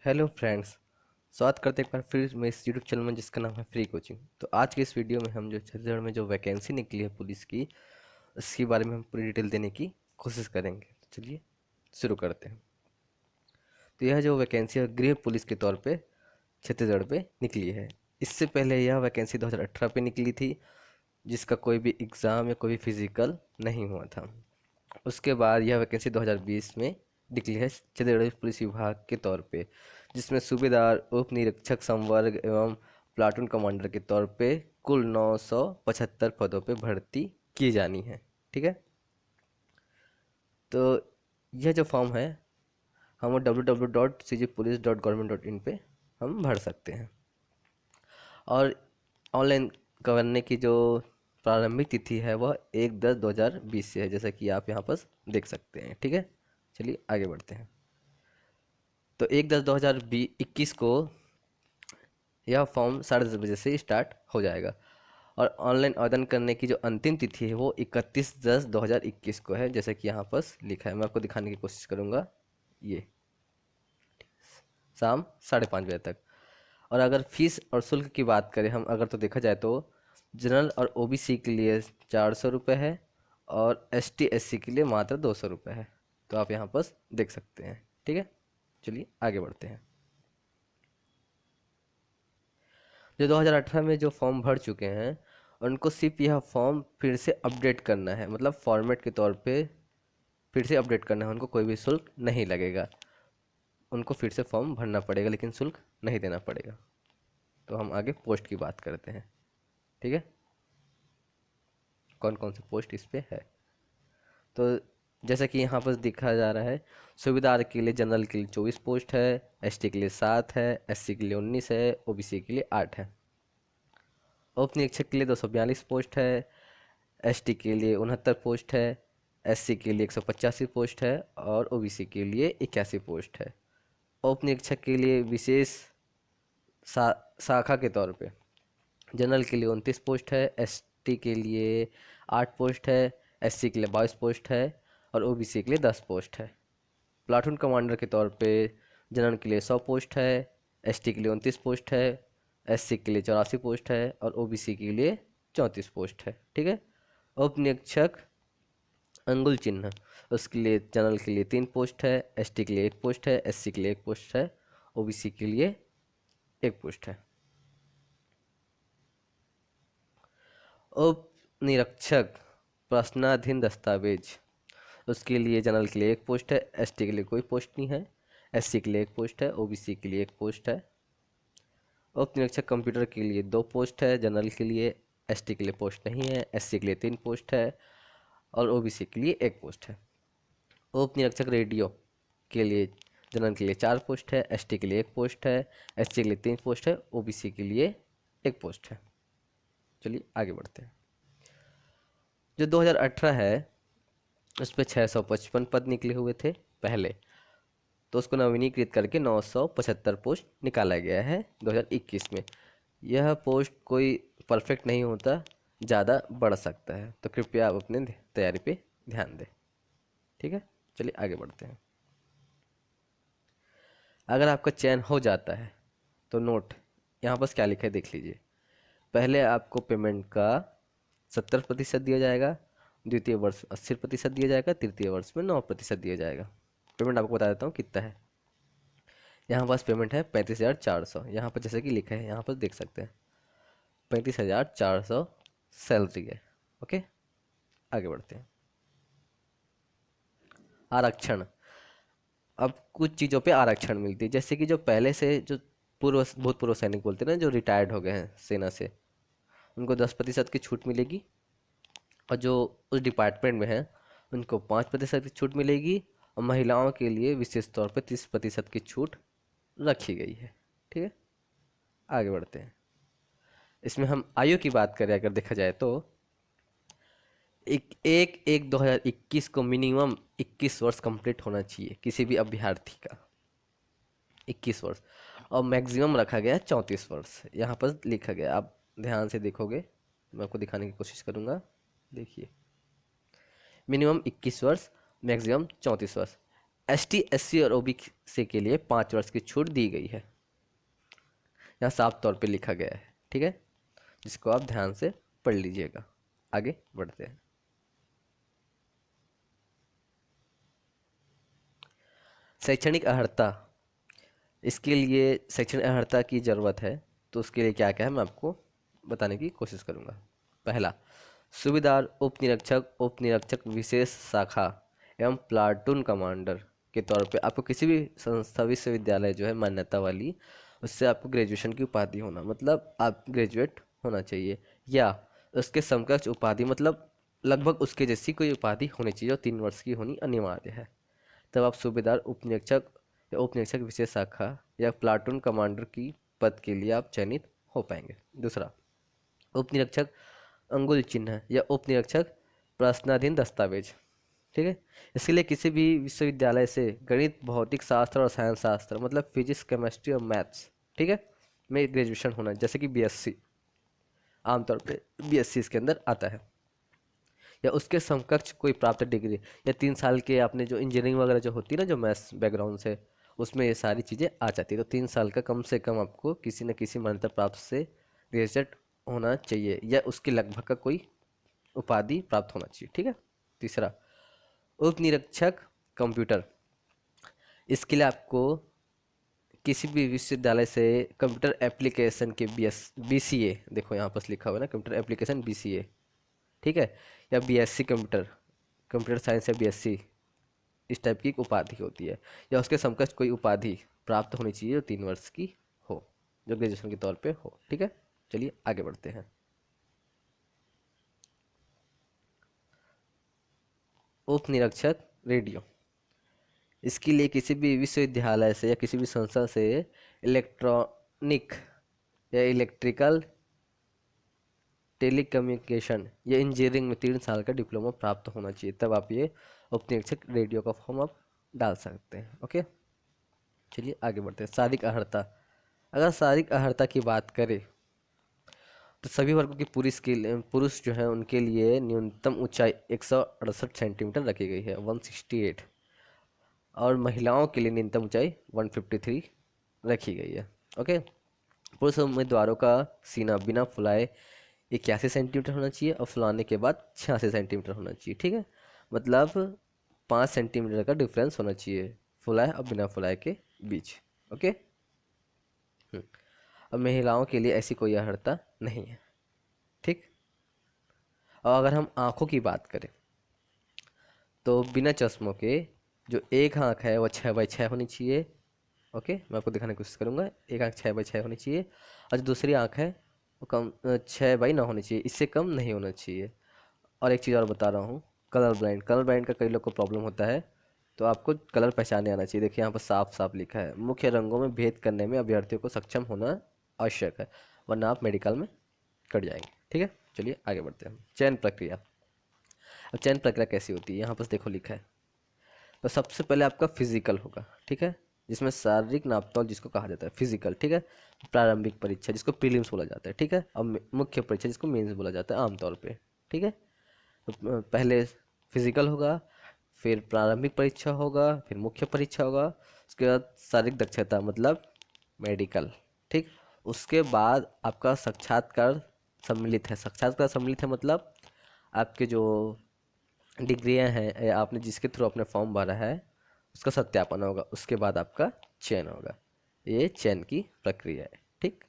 Hello friends. स्वागत करते हैं एक बार फिर मैं इस यूट्यूब चैनल में जिसका नाम है फ्री कोचिंग। तो आज के इस वीडियो में हम जो छत्तीसगढ़ में जो वैकेंसी निकली है पुलिस की, उसके बारे में हम पूरी डिटेल देने की कोशिश करेंगे। तो चलिए शुरू करते हैं। तो यह जो वैकेंसी है गृह पुलिस के तौर पे छत्तीसगढ़ पे निकली है। इससे पहले यह वैकेंसी 2018 पे निकली थी, जिसका कोई भी एग्ज़ाम या कोई भी फिजिकल नहीं हुआ था। उसके बाद यह वैकेंसी 2020 में निकली है छत्तीसगढ़ पुलिस विभाग के तौर पे, जिसमें सूबेदार, उप निरीक्षक संवर्ग एवं प्लाटून कमांडर के तौर पे कुल 975 पदों पे भर्ती की जानी है। ठीक है। तो यह जो फॉर्म है हम वो www.cgpolice.government.in पे हम भर सकते हैं। और ऑनलाइन करने की जो प्रारंभिक तिथि है वह 1/10/2020 से है, जैसा कि आप यहाँ पर देख सकते हैं। ठीक है। चलिए आगे बढ़ते हैं। तो 1/10/2021 को यह फॉर्म 10:30 बजे से स्टार्ट हो जाएगा। और ऑनलाइन आवेदन करने की जो अंतिम तिथि है वो 31/10/2021 को है, जैसा कि यहाँ पर लिखा है। मैं आपको दिखाने की कोशिश करूँगा। ये शाम 5:30 बजे तक। और अगर फीस और शुल्क की बात करें हम, अगर तो देखा जाए तो जनरल और ओबीसी के लिए 400 रुपये है और एसटी एससी के लिए मात्र 200 रुपये है। तो आप यहाँ पर देख सकते हैं। ठीक है। चलिए आगे बढ़ते हैं। जो 2018 में जो फॉर्म भर चुके हैं उनको सिर्फ यह फॉर्म फिर से अपडेट करना है, मतलब फॉर्मेट के तौर पे फिर से अपडेट करना है। उनको कोई भी शुल्क नहीं लगेगा। उनको फिर से फॉर्म भरना पड़ेगा लेकिन शुल्क नहीं देना पड़ेगा। तो हम आगे पोस्ट की बात करते हैं। ठीक है। कौन कौन से पोस्ट इस पे है, तो जैसा कि यहाँ पर दिखा जा रहा है, सूबेदार के लिए जनरल के लिए 24 पोस्ट है, एसटी के लिए 7 है, एससी के लिए 19 है, ओबीसी के लिए 8 है। उप निरीक्षक के लिए 242 पोस्ट है, एसटी के लिए 69 पोस्ट है, एससी के लिए 185 पोस्ट है और ओबीसी के लिए 81 पोस्ट है। उप निरीक्षक के लिए विशेष शाखा के तौर पे जनरल के लिए 29 पोस्ट है, एसटी के लिए 8 पोस्ट है, एससी के लिए 22 पोस्ट है और ओबीसी के लिए 10 पोस्ट है। प्लाटून कमांडर के तौर पे जनरल के लिए 100 पोस्ट है, एसटी के लिए 29 पोस्ट है, एससी के लिए 84 पोस्ट है और ओबीसी के लिए 34 पोस्ट है। ठीक है। उप निरीक्षक अंगुल चिन्ह, उसके लिए जनरल के लिए 3 पोस्ट है, एसटी के लिए 1 पोस्ट है, एससी के लिए 1 पोस्ट है, ओबीसी के लिए 1 पोस्ट है। उप निरीक्षक प्रश्नाधीन दस्तावेज, उसके लिए जनरल के लिए 1 पोस्ट है, एसटी के लिए कोई पोस्ट नहीं है, एससी के लिए 1 पोस्ट है, ओबीसी के लिए 1 पोस्ट है। उप निरीक्षक कंप्यूटर के लिए 2 पोस्ट है, जनरल के लिए, एसटी के लिए पोस्ट नहीं है, एससी के लिए 3 पोस्ट है और ओबीसी के लिए 1 पोस्ट है। उप निरीक्षक रेडियो के लिए जनरल के लिए 4 पोस्ट है, एसटी के लिए 1 पोस्ट है, एससी के लिए 3 पोस्ट है, ओबीसी के लिए 1 पोस्ट है। चलिए आगे बढ़ते हैं। जो 2018 है उस पर 655 पद निकले हुए थे पहले, तो उसको नवीनीकृत करके 975 पोस्ट निकाला गया है 2021 में। यह पोस्ट कोई परफेक्ट नहीं होता, ज़्यादा बढ़ सकता है, तो कृपया आप अपने तैयारी पे ध्यान दें। ठीक है। चलिए आगे बढ़ते हैं। अगर आपका चयन हो जाता है तो नोट यहाँ पर क्या लिखा है देख लीजिए। पहले आपको पेमेंट का 70% दिया जाएगा, द्वितीय वर्ष 80% दिया जाएगा, तृतीय वर्ष में 9% दिया जाएगा। पेमेंट आपको बता देता हूँ कितना है। यहाँ पास पेमेंट है 35,400। यहाँ पर जैसे कि लिखा है यहाँ पर देख सकते हैं 35,400 सैलरी है। ओके। आगे बढ़ते हैं। आरक्षण। अब कुछ चीज़ों पे आरक्षण मिलती है, जैसे कि जो पहले से जो भूतपूर्व सैनिक बोलते हैं ना, जो रिटायर्ड हो गए हैं सेना से, उनको 10% की छूट मिलेगी। और जो उस डिपार्टमेंट में है उनको 5% की छूट मिलेगी। और महिलाओं के लिए विशेष तौर पर 30% की छूट रखी गई है। ठीक है। आगे बढ़ते हैं। इसमें हम आयु की बात करें, अगर देखा जाए तो 1/1/2021 को मिनिमम 21 वर्ष कंप्लीट होना चाहिए किसी भी अभ्यर्थी का, 21 वर्ष। और मैक्सिमम रखा गया 34 वर्ष, यहाँ पर लिखा गया। आप ध्यान से देखोगे, मैं आपको दिखाने की कोशिश करूँगा। देखिए, मिनिमम 21 वर्ष, मैक्सिमम 34 वर्ष। ST SC और OBC के लिए 5 वर्ष की छूट दी गई है, यहाँ साफ तौर पे लिखा गया है, ठीक है, जिसको आप ध्यान से पढ़ लीजिएगा। आगे बढ़ते हैं। शैक्षणिक अर्हता, इसके लिए शैक्षणिक अर्हता की ज़रूरत है, तो उसके लिए क्या क्या है मैं आपको बताने की कोशिश करूँगा। पहला, सूबेदार, उप निरीक्षक, उप निरीक्षक विशेष शाखा एवं प्लाटून कमांडर के तौर पे आपको किसी भी संस्था विश्वविद्यालय जो है मान्यता वाली, उससे आपको ग्रेजुएशन की उपाधि होना, मतलब आप ग्रेजुएट होना चाहिए, या उसके समकक्ष उपाधि, मतलब लगभग उसके जैसी कोई उपाधि होनी चाहिए और 3 वर्ष की होनी अनिवार्य है। तब आप सूबेदार, उप निरीक्षक या उप निरीक्षक विशेष शाखा या प्लाटून कमांडर की पद के लिए आप चयनित हो पाएंगे। दूसरा, उप निरीक्षक अंगुल चिन्ह या उप निरीक्षक प्रश्नाधीन दस्तावेज, ठीक है, इसके लिए किसी भी विश्वविद्यालय से गणित, भौतिक शास्त्र और रसायन शास्त्र, मतलब फिजिक्स, केमिस्ट्री और मैथ्स, ठीक है, में ग्रेजुएशन होना है, जैसे कि BSc, आमतौर पे BSc इसके अंदर आता है, या उसके समकक्ष कोई प्राप्त डिग्री, या 3 साल के आपने जो इंजीनियरिंग वगैरह जो होती है ना, जो मैथ्स बैकग्राउंड से, उसमें ये सारी चीज़ें आ जाती है, तो 3 साल का कम से कम आपको किसी न किसी मान्यता प्राप्त से ग्रेजुएट होना चाहिए, या उसके लगभग का कोई उपाधि प्राप्त होना चाहिए, ठीक है। तीसरा, उप निरीक्षक कंप्यूटर, इसके लिए आपको किसी भी विश्वविद्यालय से कंप्यूटर एप्लीकेशन के BCA, देखो यहाँ पर लिखा हुआ है ना, कंप्यूटर एप्लीकेशन BCA, ठीक है, या BSc कंप्यूटर, कंप्यूटर साइंस या BSc, इस टाइप की एक उपाधि होती है, या उसके समकक्ष कोई उपाधि प्राप्त होनी चाहिए जो 3 वर्ष की हो, जो ग्रेजुएशन के तौर पे हो, ठीक है। चलिए आगे बढ़ते हैं। उप निरीक्षक रेडियो, इसके लिए किसी भी विश्वविद्यालय से या किसी भी संस्था से इलेक्ट्रॉनिक या इलेक्ट्रिकल, टेलीकम्युनिकेशन या इंजीनियरिंग में 3 साल का डिप्लोमा प्राप्त होना चाहिए, तब आप ये उप निरीक्षक रेडियो का फॉर्म आप डाल सकते हैं। ओके, चलिए आगे बढ़ते हैं। शारीरिक अर्हता, अगर शारीरिक अर्हता की बात करें तो सभी वर्गों की पूरी स्किल, पुरुष जो है उनके लिए न्यूनतम ऊंचाई 168 सेंटीमीटर रखी गई है, 168, और महिलाओं के लिए न्यूनतम ऊंचाई 153 रखी गई है। ओके, पुरुष उम्मीदवारों का सीना बिना फुलाए 81 सेंटीमीटर होना चाहिए और फुलाने के बाद 86 सेंटीमीटर होना चाहिए, ठीक है, मतलब 5 सेंटीमीटर का डिफरेंस होना चाहिए फुलाए और बिना फुलाए के बीच। ओके, अब महिलाओं के लिए ऐसी कोई अर्हता नहीं है, ठीक। और अगर हम आँखों की बात करें तो बिना चश्मों के जो एक आँख है वो 6x6 होनी चाहिए। ओके, मैं आपको दिखाने की कोशिश करूँगा, एक आँख 6x6 होनी चाहिए, और जो दूसरी आँख है वो 6x9 होनी चाहिए, इससे कम नहीं होना चाहिए। और एक चीज़ और बता रहा हूँ, कलर ब्लाइंड, कलर ब्लाइंड का कई लोग को प्रॉब्लम होता है, तो आपको कलर पहचाने आना चाहिए। देखिए यहाँ पर साफ साफ लिखा है, मुख्य रंगों में भेद करने में अभ्यर्थियों को सक्षम होना आवश्यक है, वरना आप मेडिकल में कट जाएंगे, ठीक है। चलिए आगे बढ़ते हैं। चयन प्रक्रिया, अब चयन प्रक्रिया कैसी होती है, यहाँ पर देखो लिखा है, तो सबसे पहले आपका फिजिकल होगा, ठीक है, जिसमें शारीरिक नापतोल जिसको कहा जाता है फिजिकल, ठीक है, प्रारंभिक परीक्षा जिसको प्रीलिम्स बोला जाता है, ठीक है, और मुख्य परीक्षा जिसको मेंस बोला जाता है आमतौर पे, ठीक है। तो पहले फिजिकल होगा, फिर प्रारंभिक परीक्षा होगा, फिर मुख्य परीक्षा होगा, उसके बाद शारीरिक दक्षता मतलब मेडिकल, ठीक। उसके बाद आपका साक्षात्कार सम्मिलित है, साक्षात्कार सम्मिलित है मतलब आपके जो डिग्रियां हैं या आपने जिसके थ्रू अपने फॉर्म भरा है उसका सत्यापन होगा, उसके बाद आपका चयन होगा। ये चयन की प्रक्रिया है, ठीक।